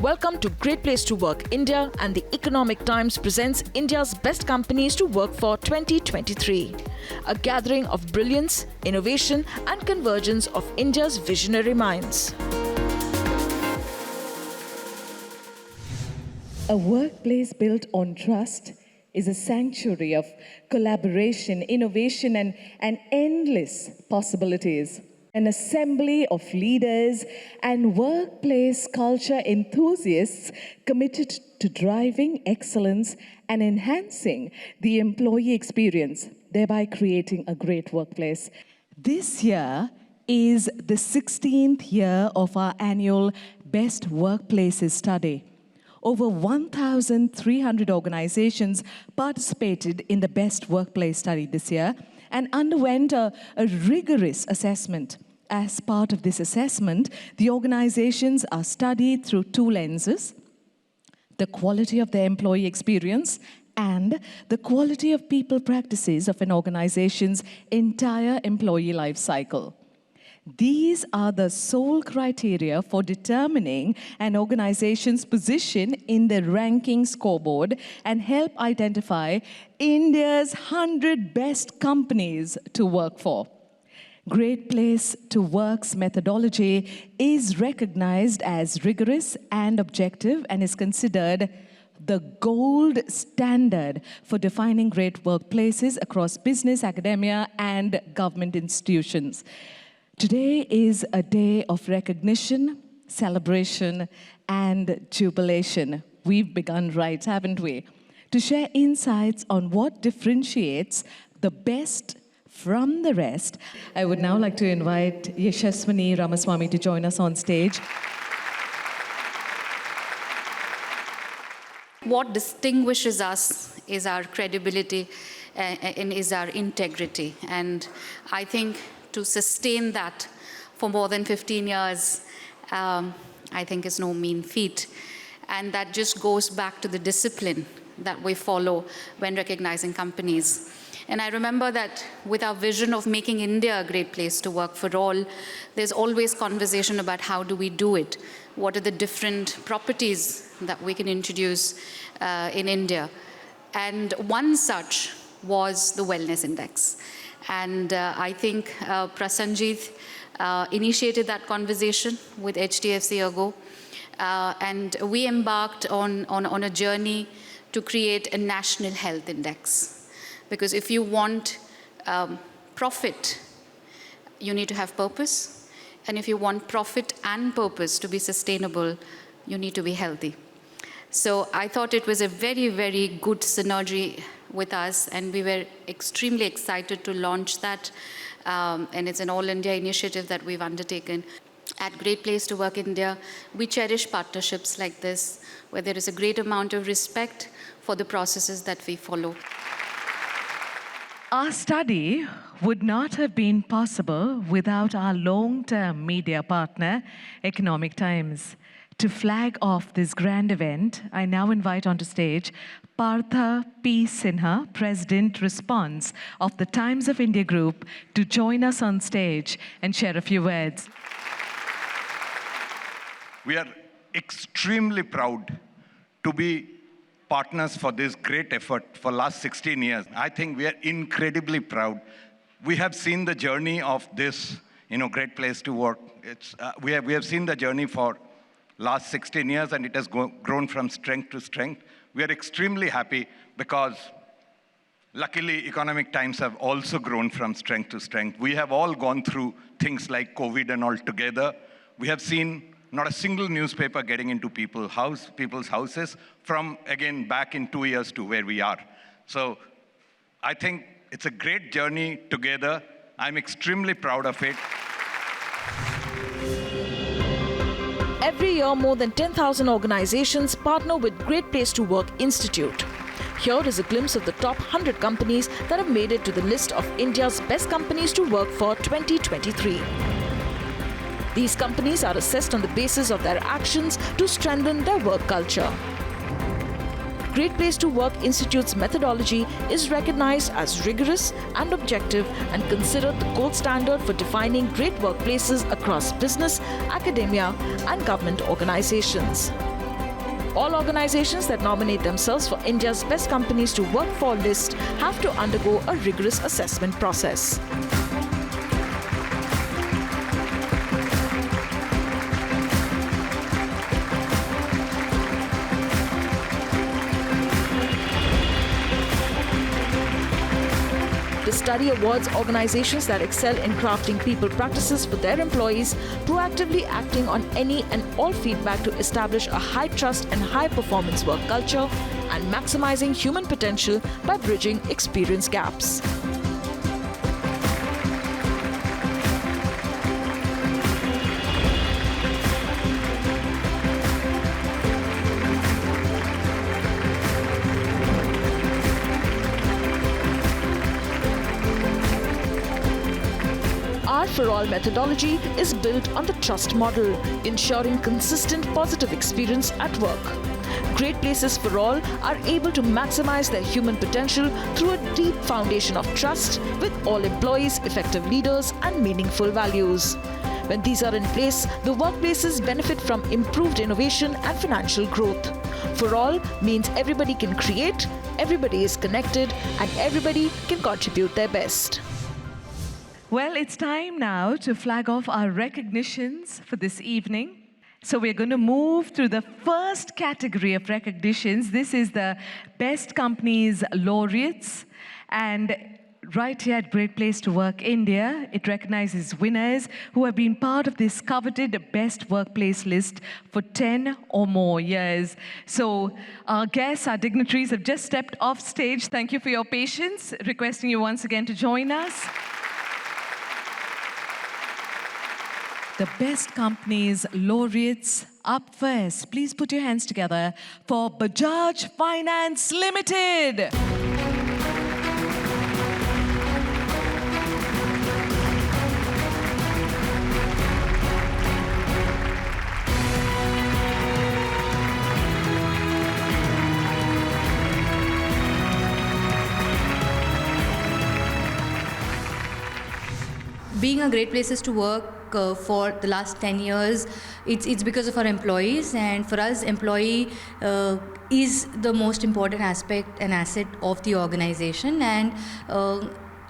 Welcome to Great Place to Work India, and the Economic Times presents India's best companies to work for 2023. A gathering of brilliance, innovation and convergence of India's visionary minds. A workplace built on trust is a sanctuary of collaboration, innovation and endless possibilities. An assembly of leaders and workplace culture enthusiasts committed to driving excellence and enhancing the employee experience, thereby creating a great workplace. This year is the 16th year of our annual Best Workplaces study. Over 1,300 organizations participated in the Best Workplace study this year and underwent a rigorous assessment. As part of this assessment, the organizations are studied through two lenses: the quality of the employee experience and the quality of people practices of an organization's entire employee life cycle. These are the sole criteria for determining an organization's position in the ranking scoreboard and help identify India's 100 best companies to work for. Great Place to Work's methodology is recognized as rigorous and objective and is considered the gold standard for defining great workplaces across business, academia, and government institutions. Today is a day of recognition, celebration, and jubilation. We've begun right, haven't we? To share insights on what differentiates the best from the rest, I would now like to invite Yashaswini Ramaswamy to join us on stage. What distinguishes us is our credibility and is our integrity. And I think to sustain that for more than 15 years, I think is no mean feat. And that just goes back to the discipline that we follow when recognizing companies. And I remember that with our vision of making India a great place to work for all, there's always conversation about how do we do it? What are the different properties that we can introduce in India? And one such was the Wellness Index. And I think Prasanjit initiated that conversation with HDFC ago. And we embarked on a journey to create a national health index. Because if you want profit, you need to have purpose. And if you want profit and purpose to be sustainable, you need to be healthy. So I thought it was a very, very good synergy with us, and we were extremely excited to launch that. And it's an all-India initiative that we've undertaken. At Great Place to Work India, we cherish partnerships like this, where there is a great amount of respect for the processes that we follow. Our study would not have been possible without our long-term media partner, Economic Times. To flag off this grand event, I now invite onto stage Partha P. Sinha, President Response of the Times of India Group, to join us on stage and share a few words. We are extremely proud to be partners for this great effort for last 16 years. I think we are incredibly proud. We have seen the journey of this, Great Place to Work. We have seen the journey for last 16 years, and it has grown from strength to strength. We are extremely happy because, luckily, Economic Times have also grown from strength to strength. We have all gone through things like COVID and all together. We have seen not a single newspaper getting into people's houses from, again, back in 2 years to where we are. So I think it's a great journey together. I'm extremely proud of it. Every year, more than 10,000 organizations partner with Great Place to Work Institute. Here is a glimpse of the top 100 companies that have made it to the list of India's best companies to work for 2023. These companies are assessed on the basis of their actions to strengthen their work culture. Great Place to Work Institute's methodology is recognized as rigorous and objective and considered the gold standard for defining great workplaces across business, academia, and government organizations. All organizations that nominate themselves for India's best companies to work for list have to undergo a rigorous assessment process. The study awards organizations that excel in crafting people practices for their employees, proactively acting on any and all feedback to establish a high trust and high performance work culture, and maximizing human potential by bridging experience gaps. Our For All methodology is built on the trust model, ensuring consistent positive experience at work. Great Places for All are able to maximize their human potential through a deep foundation of trust with all employees, effective leaders, and meaningful values. When these are in place, the workplaces benefit from improved innovation and financial growth. For All means everybody can create, everybody is connected, and everybody can contribute their best. Well, it's time now to flag off our recognitions for this evening. So we're going to move through the first category of recognitions. This is the Best Companies Laureates. And right here at Great Place to Work India, it recognizes winners who have been part of this coveted Best Workplace list for 10 or more years. So our guests, our dignitaries have just stepped off stage. Thank you for your patience. Requesting you once again to join us. The Best Companies Laureates up first. Please put your hands together for Bajaj Finance Limited. Being a great places to work for the last 10 years, it's because of our employees, and for us, employee is the most important aspect and asset of the organization. And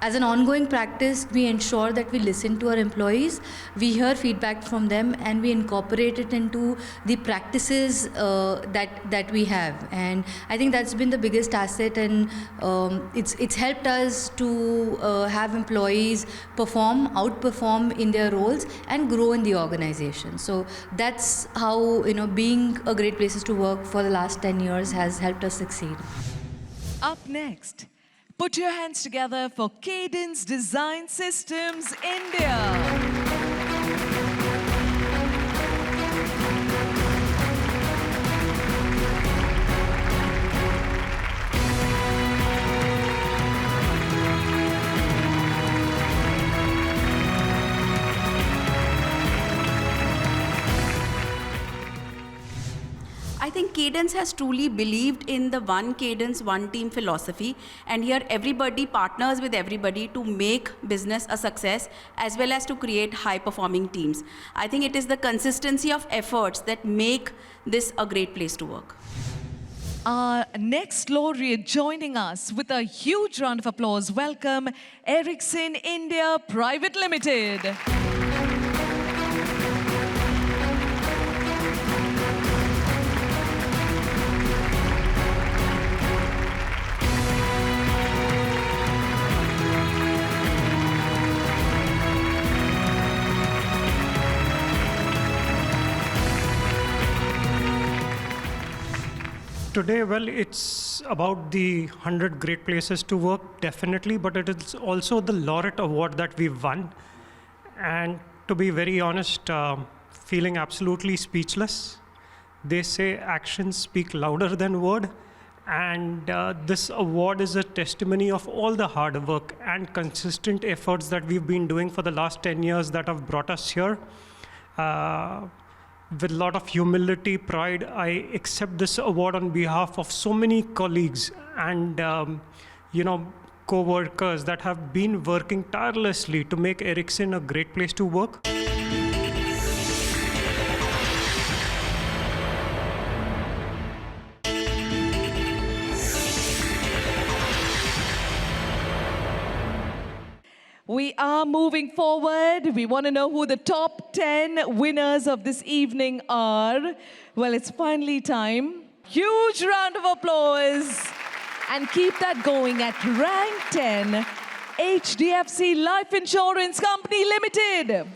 as an ongoing practice, we ensure that we listen to our employees, we hear feedback from them, and we incorporate it into the practices that we have. And I think that's been the biggest asset, and it's helped us to have employees outperform in their roles and grow in the organization. So that's how, being a great places to work for the last 10 years has helped us succeed. Up next, put your hands together for Cadence Design Systems India. I think Cadence has truly believed in the one Cadence, one team philosophy, and here everybody partners with everybody to make business a success as well as to create high-performing teams. I think it is the consistency of efforts that make this a great place to work. Our next laureate joining us with a huge round of applause. Welcome, Ericsson India Private Limited. Today, well, it's about the 100 great places to work, definitely, but it is also the Laureate Award that we've won. And to be very honest, feeling absolutely speechless. They say actions speak louder than word. And this award is a testimony of all the hard work and consistent efforts that we've been doing for the last 10 years that have brought us here. With a lot of humility, pride, I accept this award on behalf of so many colleagues and co-workers that have been working tirelessly to make Ericsson a great place to work. we are moving forward. We want to know who the top 10 winners of this evening are. Well, it's finally time. Huge round of applause. And keep that going at rank 10, HDFC Life Insurance Company Limited.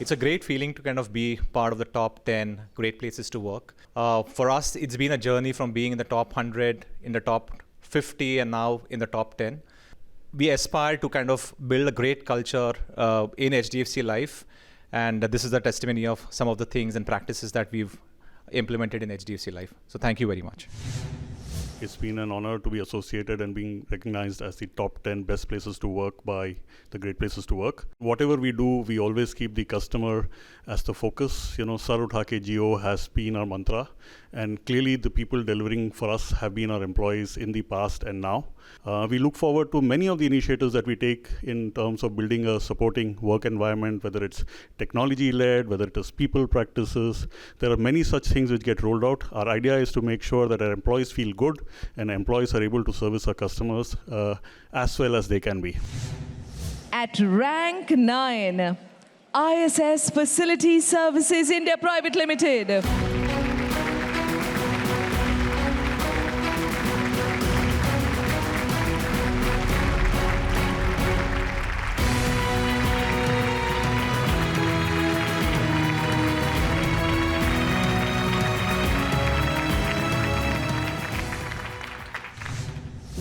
It's a great feeling to kind of be part of the top 10 great places to work. For us, it's been a journey from being in the top 100, in the top 50, and now in the top 10. We aspire to kind of build a great culture in HDFC Life, and this is a testimony of some of the things and practices that we've implemented in HDFC Life. So thank you very much. It's been an honor to be associated and being recognized as the top 10 best places to work by the Great Places to Work. Whatever we do, we always keep the customer as the focus. You know, Sar Utha Ke Jio has been our mantra, and clearly the people delivering for us have been our employees in the past and now. We look forward to many of the initiatives that we take in terms of building a supporting work environment, whether it's technology-led, whether it is people practices. There are many such things which get rolled out. Our idea is to make sure that our employees feel good and employees are able to service our customers as well as they can be. At rank 9, ISS Facility Services India Private Limited.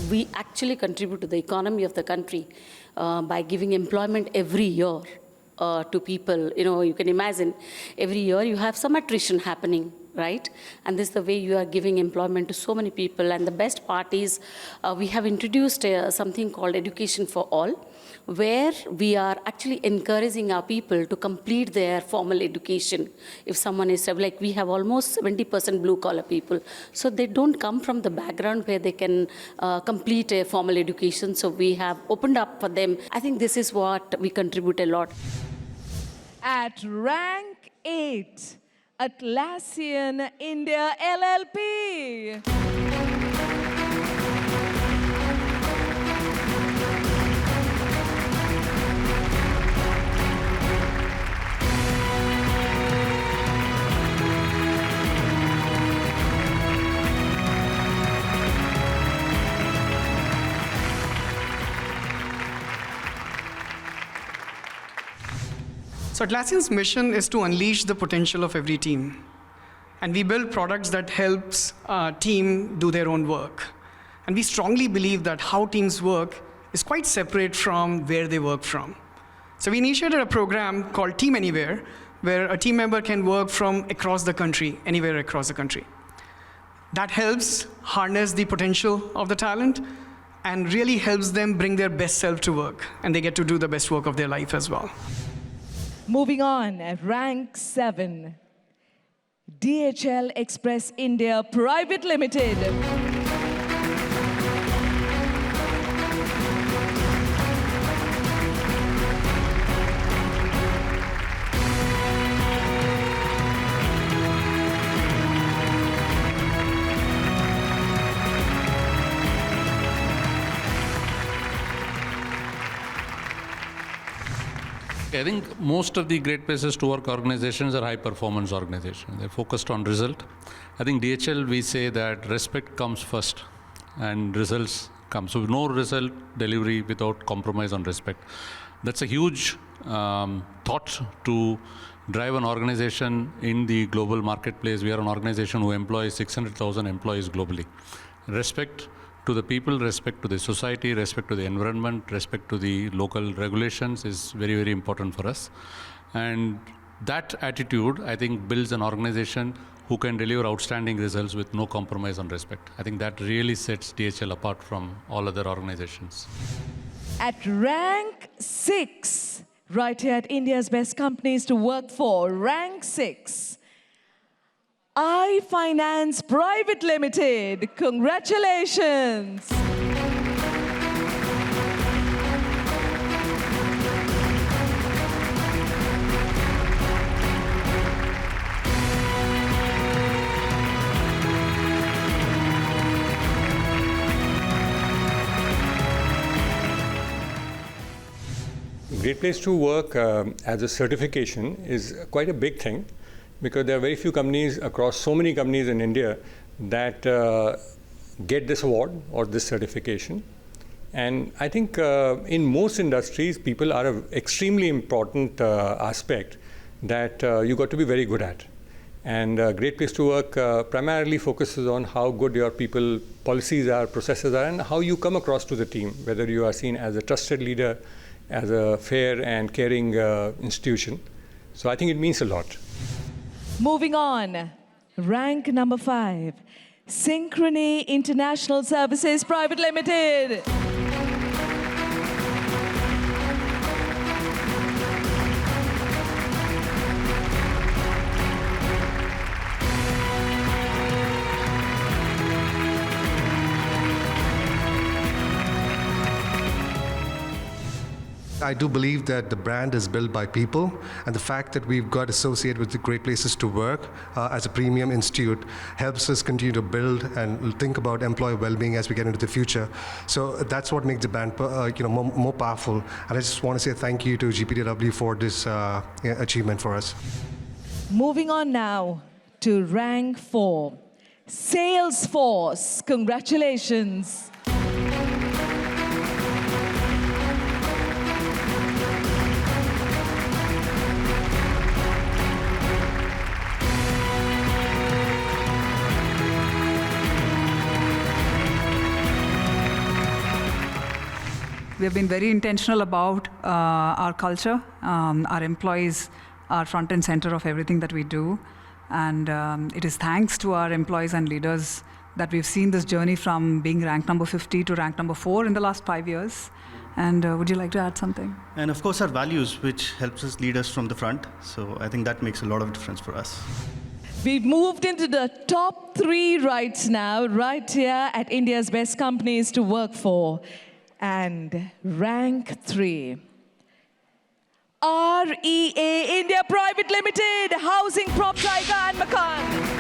We actually contribute to the economy of the country by giving employment every year to people. You know, you can imagine every year you have some attrition happening, right? And this is the way you are giving employment to so many people. And the best part is we have introduced something called Education for All, where we are actually encouraging our people to complete their formal education. If someone is, like we have almost 70% blue-collar people, so they don't come from the background where they can complete a formal education, so we have opened up for them. I think this is what we contribute a lot. At rank 8, Atlassian India LLP. So Atlassian's mission is to unleash the potential of every team. And we build products that helps a team do their own work. And we strongly believe that how teams work is quite separate from where they work from. So we initiated a program called Team Anywhere, where a team member can work from across the country, anywhere across the country. That helps harness the potential of the talent and really helps them bring their best self to work. And they get to do the best work of their life as well. Moving on, at rank 7, DHL Express India Private Limited. I think most of the Great Places to Work organizations are high-performance organizations. They're focused on result. I think DHL, we say that respect comes first and results come. So no result delivery without compromise on respect. That's a huge thought to drive an organization in the global marketplace. We are an organization who employs 600,000 employees globally. Respect to the people, respect to the society, respect to the environment, respect to the local regulations is very, very important for us. And that attitude, I think, builds an organization who can deliver outstanding results with no compromise on respect. I think that really sets DHL apart from all other organizations. At rank 6, right here at India's Best Companies to Work For, rank 6, iFinance Private Limited. Congratulations. Great Place to Work as a certification is quite a big thing, because there are very few companies across so many companies in India that get this award or this certification. And I think in most industries, people are an extremely important aspect that you got to be very good at. And Great Place to Work primarily focuses on how good your people policies are, processes are, and how you come across to the team, whether you are seen as a trusted leader, as a fair and caring institution. So I think it means a lot. Moving on, rank number 5, Synchrony International Services Private Limited. I do believe that the brand is built by people, and the fact that we've got associated with the Great Places to Work as a premium institute helps us continue to build and think about employee well-being as we get into the future. So that's what makes the brand more powerful. And I just want to say thank you to GPTW for this achievement for us. Moving on now to rank 4, Salesforce. Congratulations. We have been very intentional about our culture. Our employees are front and center of everything that we do. And it is thanks to our employees and leaders that we've seen this journey from being ranked number 50 to ranked number 4 in the last 5 years. And would you like to add something? And of course, our values, which helps us lead us from the front. So I think that makes a lot of difference for us. We've moved into the top 3 right now, right here at India's Best Companies to Work For. And rank 3, REA India Private Limited, Housing, Prop, Tiger and Makan.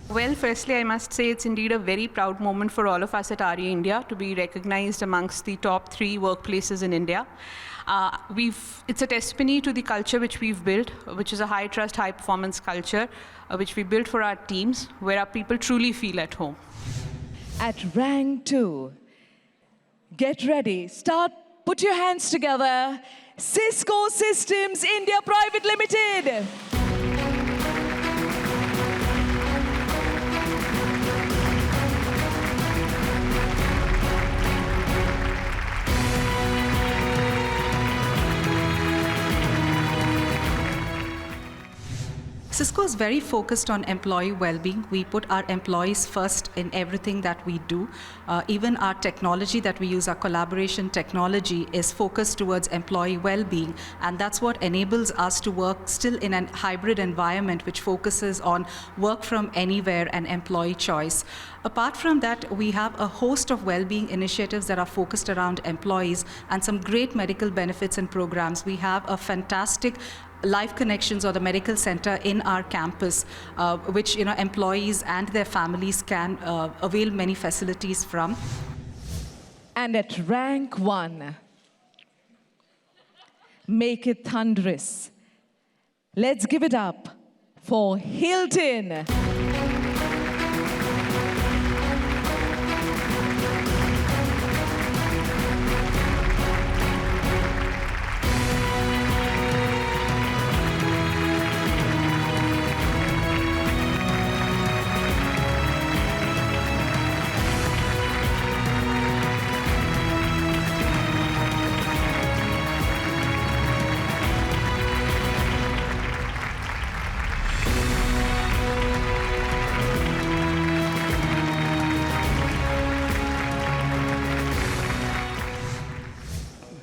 Well, firstly, I must say it's indeed a very proud moment for all of us at RE India to be recognized amongst the top 3 workplaces in India. It's a testimony to the culture which we've built, which is a high trust, high performance culture, which we built for our teams, where our people truly feel at home. At rank 2, get ready, put your hands together, Cisco Systems India Private Limited. Cisco is very focused on employee well-being. We put our employees first in everything that we do. Even our technology that we use, our collaboration technology, is focused towards employee well-being, and that's what enables us to work still in a hybrid environment which focuses on work from anywhere and employee choice. Apart from that, we have a host of well-being initiatives that are focused around employees and some great medical benefits and programs. We have a fantastic Life Connections, or the medical center in our campus, which employees and their families can avail many facilities from. And at rank 1, make it thunderous. Let's give it up for Hilton.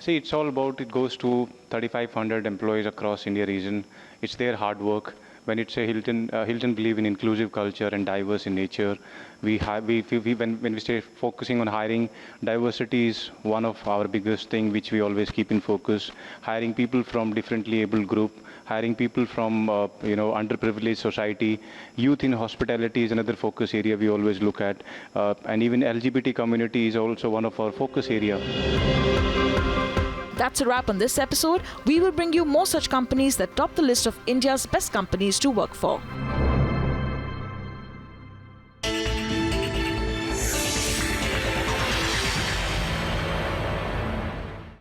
See, it's all about, it goes to 3,500 employees across India region. It's their hard work When it's a Hilton, Hilton believe in inclusive culture and diverse in nature. When we stay focusing on hiring, diversity is one of our biggest thing which we always keep in focus. Hiring people from differently abled group, hiring people from underprivileged society, youth in hospitality is another focus area we always look at, and even LGBT community is also one of our focus area. That's a wrap on this episode. We will bring you more such companies that top the list of India's best companies to work for.